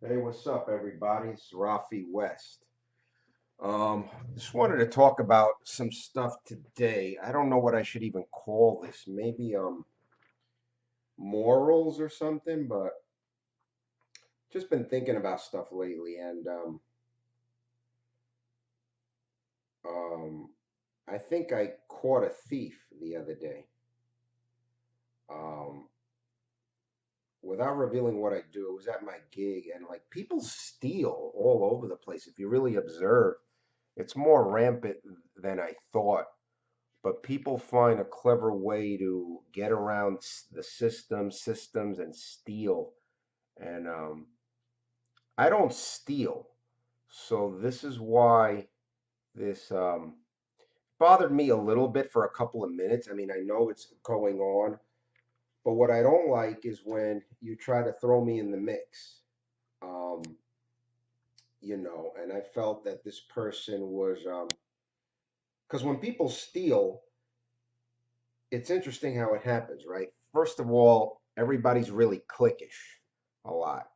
Hey, what's up, everybody? It's Rafi West. Just wanted to talk about some stuff today. I don't know what I should even call this. Maybe morals or something, but just been thinking about stuff lately, and um, I think I caught a thief the other day. Um, without revealing what I do, it was at my gig, and like people steal all over the place. If you really observe, it's more rampant than I thought. But people find a clever way to get around the systems and steal. And I don't steal. So this is why this bothered me a little bit for a couple of minutes. I mean, I know it's going on, but what I don't like is when you try to throw me in the mix. Um, and I felt that this person was, because when people steal, it's interesting how it happens, right? First of all, everybody's really cliquish a lot,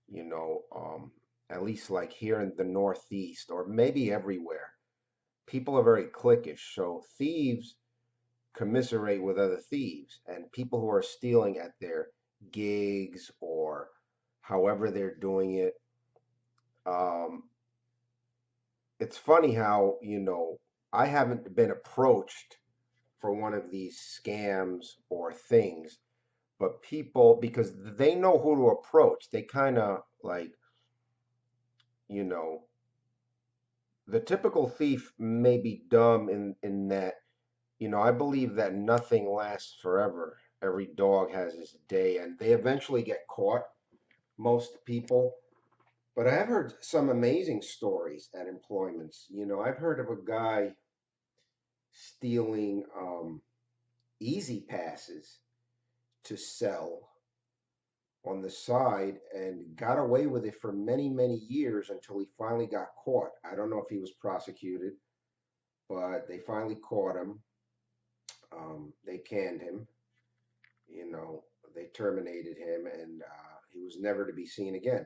you know, um, at least like here in the Northeast or maybe everywhere. People are very cliquish. So thieves commiserate with other thieves, and people who are stealing at their gigs or however they're doing it. Um, it's funny how, I haven't been approached for one of these scams or things, but people, because they know who to approach, they kind of like, you know, the typical thief may be dumb in that, I believe that nothing lasts forever. Every dog has his day, and they eventually get caught, most people. But I've heard some amazing stories at employments. I've heard of a guy stealing easy passes to sell on the side and got away with it for many, many years until he finally got caught. I don't know if he was prosecuted, but they finally caught him. They canned him, you know, they terminated him, and he was never to be seen again.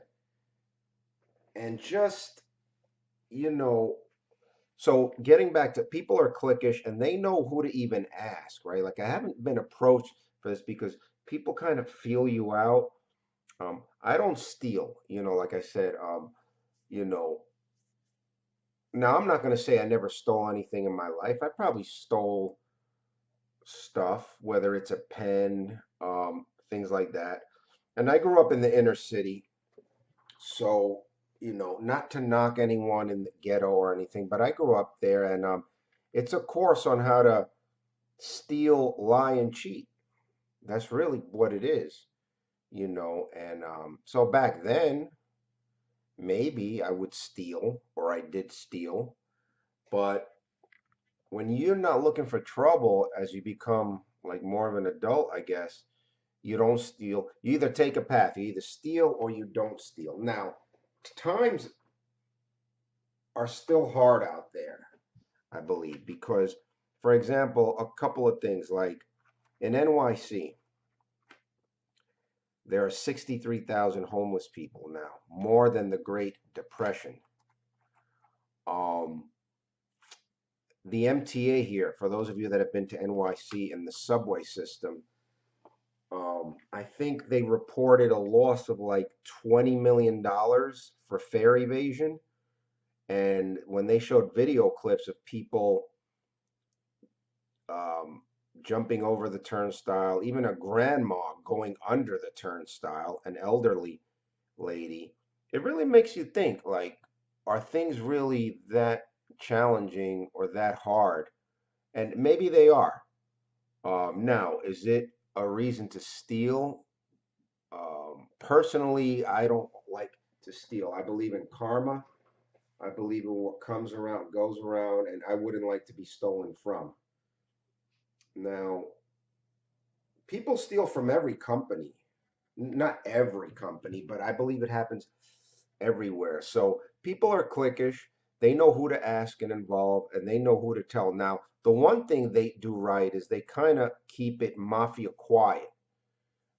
And just, you know, so getting back to people are cliquish and they know who to even ask, right? Like I haven't been approached for this because people kind of feel you out. I don't steal, like I said, you know, now I'm not going to say I never stole anything in my life. I probably stole stuff, whether it's a pen, things like that. And I grew up in the inner city, so not to knock anyone in the ghetto or anything, but I grew up there, and it's a course on how to steal, lie, and cheat. That's really what it is, And so back then, maybe I would steal, or I did steal, but when you're not looking for trouble as you become like more of an adult, I guess, you don't steal. You either take a path, you either steal or you don't steal. Now, times are still hard out there, I believe, because, for example, a couple of things like in NYC, there are 63,000 homeless people now, more than the Great Depression. Um, the MTA here, for those of you that have been to NYC and the subway system, I think they reported a loss of like $20 million for fare evasion. And when they showed video clips of people um, jumping over the turnstile, even a grandma going under the turnstile, an elderly lady, it really makes you think like, are things really that challenging or that hard? And maybe they are. Now, is it a reason to steal? Personally, I don't like to steal. I believe in karma. I believe in what comes around goes around, and I wouldn't like to be stolen from. Now, people steal from every company. Not every company, but I believe it happens everywhere. So people are cliquish. They know who to ask and involve, and they know who to tell. Now, the one thing they do right is they kind of keep it mafia quiet,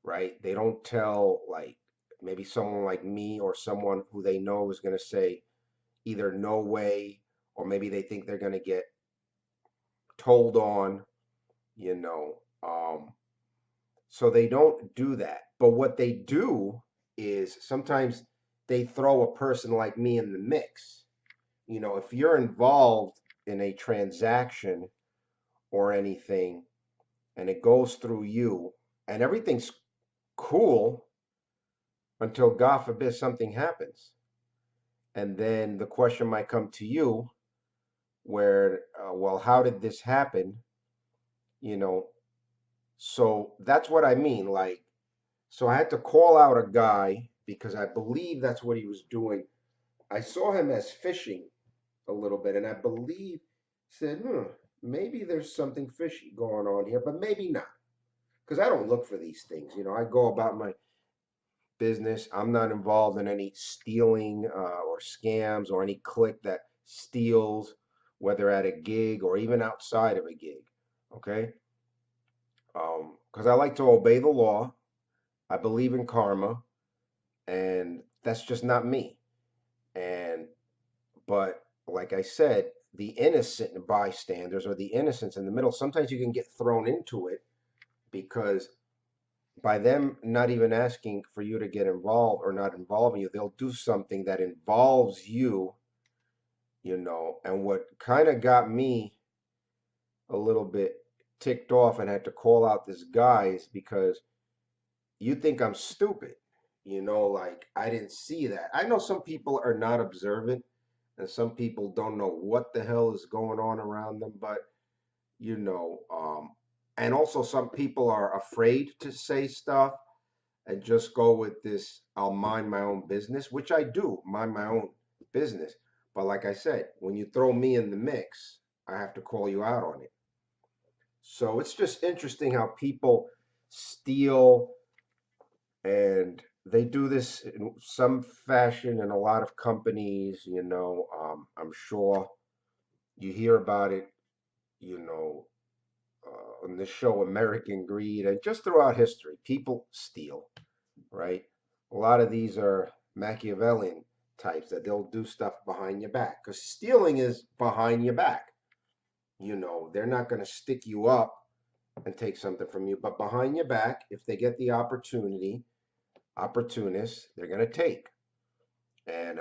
right? They don't tell like maybe someone like me or someone who they know is going to say either no way, or maybe they think they're going to get told on, you know. So they don't do that. But what they do is sometimes they throw a person like me in the mix. If you're involved in a transaction or anything and it goes through you and everything's cool until God forbid something happens. And then the question might come to you where, well, how did this happen? You know, so that's what I mean. Like, so I had to call out a guy because I believe that's what he was doing. I saw him as fishing a little bit, and I believe said, maybe there's something fishy going on here, but maybe not. Because I don't look for these things. I go about my business. I'm not involved in any stealing or scams or any clique that steals, whether at a gig or even outside of a gig. Okay? Because I like to obey the law. I believe in karma, and that's just not me. And but like I said, the innocent bystanders or the innocents in the middle, sometimes you can get thrown into it because by them not even asking for you to get involved or not involving you, they'll do something that involves you. And what kind of got me a little bit ticked off and had to call out this guy is because you think I'm stupid. Like I didn't see that. I know some people are not observant and some people don't know what the hell is going on around them, but you know, um, and also some people are afraid to say stuff and just go with this, I'll mind my own business, which I do mind my own business. But like I said, when you throw me in the mix, I have to call you out on it. So it's just interesting how people steal and they do this in some fashion in a lot of companies. I'm sure you hear about it, you know, on this show, American Greed, and just throughout history, people steal, right? A lot of these are Machiavellian types that they'll do stuff behind your back because stealing is behind your back. They're not going to stick you up and take something from you, but behind your back, if they get the opportunity, opportunists, they're going to take. And,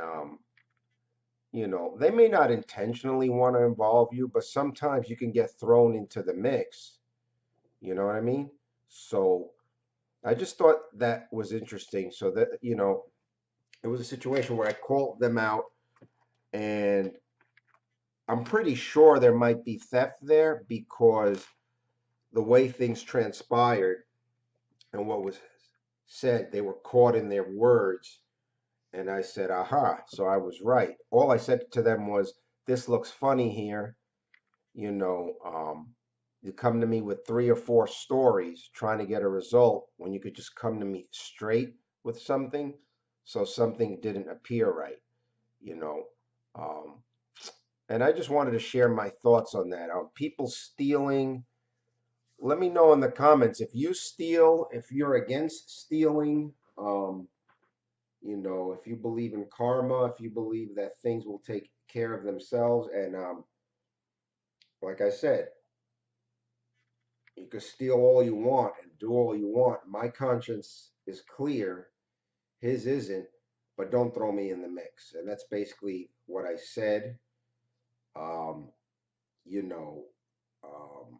they may not intentionally want to involve you, but sometimes you can get thrown into the mix. You know what I mean? So I just thought that was interesting. So that, it was a situation where I called them out, and I'm pretty sure there might be theft there because the way things transpired and what was said, they were caught in their words. And I said, aha, so I was right. All I said to them was, this looks funny here. You know, um, you come to me with 3 or 4 stories trying to get a result when you could just come to me straight with something. So something didn't appear right, you know. Um, and I just wanted to share my thoughts on that. People stealing, let me know in the comments if you steal, if you're against stealing. If you believe in karma, if you believe that things will take care of themselves. And like I said, you can steal all you want and do all you want. My conscience is clear, his isn't, but don't throw me in the mix. And that's basically what I said. Um, you know, um,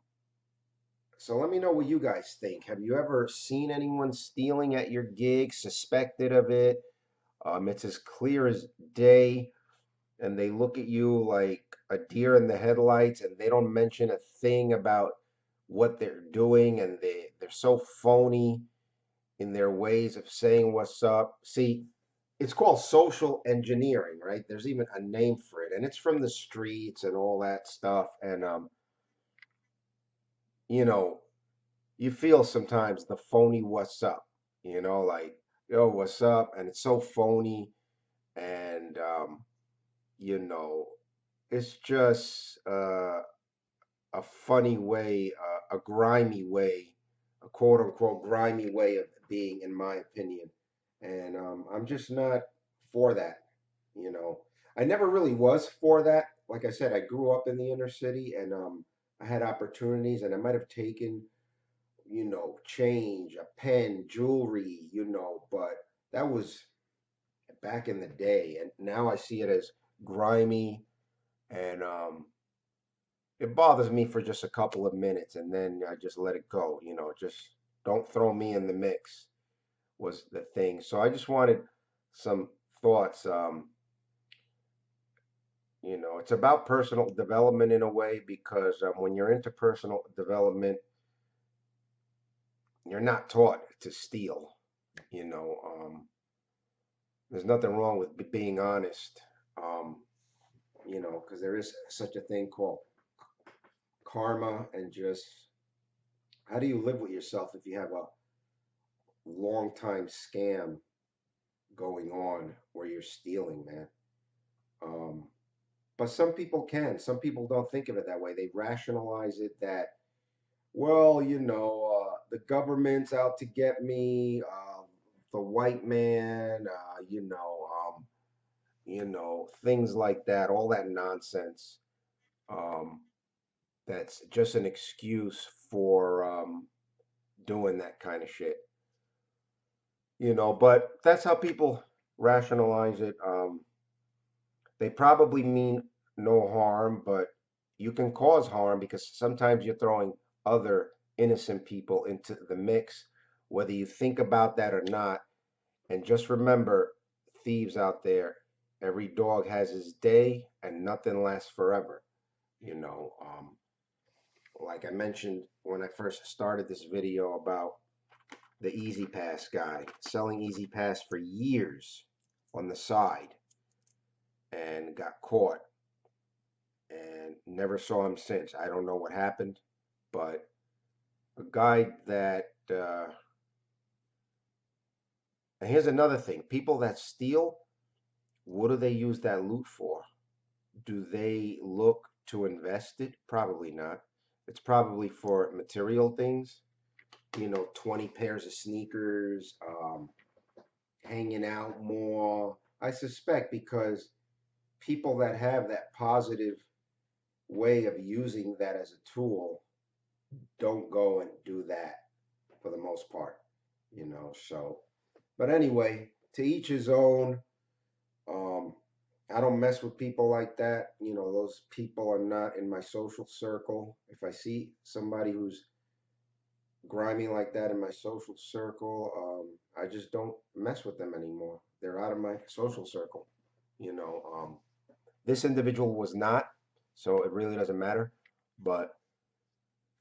so let me know what you guys think. Have you ever seen anyone stealing at your gig, suspected of it? It's as clear as day, and they look at you like a deer in the headlights, and they don't mention a thing about what they're doing, and they're so phony in their ways of saying what's up. See, it's called social engineering, right? There's even a name for it, and it's from the streets and all that stuff. And you know, you feel sometimes the phony what's up, like, yo, what's up? And it's so phony. And, you know, it's just a funny way, a grimy way, a quote unquote grimy way of being, in my opinion. And I'm just not for that. You know, I never really was for that. Like I said, I grew up in the inner city, and I had opportunities, and I might have taken, change, a pen, jewelry, but that was back in the day, and now I see it as grimy, and it bothers me for just a couple of minutes, and then I just let it go. Just don't throw me in the mix was the thing. So I just wanted some thoughts. It's about personal development in a way because when you're into personal development, you're not taught to steal. You know, there's nothing wrong with being honest. Um, because there is such a thing called karma, and just how do you live with yourself if you have a long time scam going on where you're stealing, man? Um, but some people can. Some people don't think of it that way. They rationalize it that, well, the government's out to get me, the white man, things like that, all that nonsense. Um, that's just an excuse for doing that kind of shit. But that's how people rationalize it. They probably mean no harm, but you can cause harm because sometimes you're throwing other innocent people into the mix, whether you think about that or not. And just remember, thieves out there, every dog has his day and nothing lasts forever. You know, like I mentioned when I first started this video about the Easy Pass guy, selling Easy Pass for years on the side and got caught and never saw him since. I don't know what happened, but a guy that, and here's another thing, people that steal, what do they use that loot for? Do they look to invest it? Probably not. It's probably for material things, 20 pairs of sneakers, hanging out more. I suspect because people that have that positive way of using that as a tool don't go and do that for the most part, so. But anyway, to each his own. Um, I don't mess with people like that. Those people are not in my social circle. If I see somebody who's grimy like that in my social circle, I just don't mess with them anymore. They're out of my social circle. This individual was not, so it really doesn't matter. But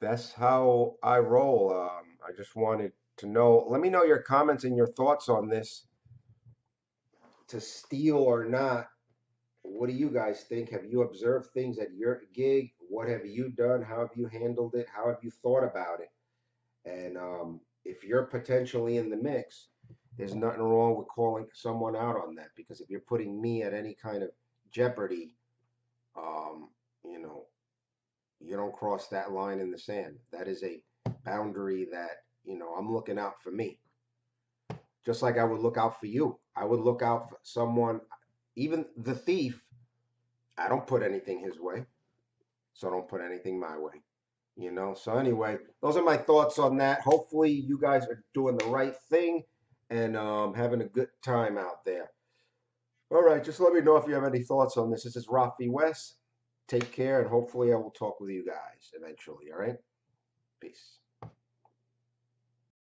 that's how I roll. I just wanted to know. Let me know your comments and your thoughts on this. To steal or not, what do you guys think? Have you observed things at your gig? What have you done? How have you handled it? How have you thought about it? And if you're potentially in the mix, there's nothing wrong with calling someone out on that, because if you're putting me at any kind of jeopardy, um, you know, you don't cross that line in the sand. That is a boundary that, I'm looking out for me. Just like I would look out for you. I would look out for someone, even the thief. I don't put anything his way, so don't put anything my way. So anyway, those are my thoughts on that. Hopefully you guys are doing the right thing and having a good time out there. All right, just let me know if you have any thoughts on this. This is Rafi West. Take care, and hopefully I will talk with you guys eventually. All right, peace.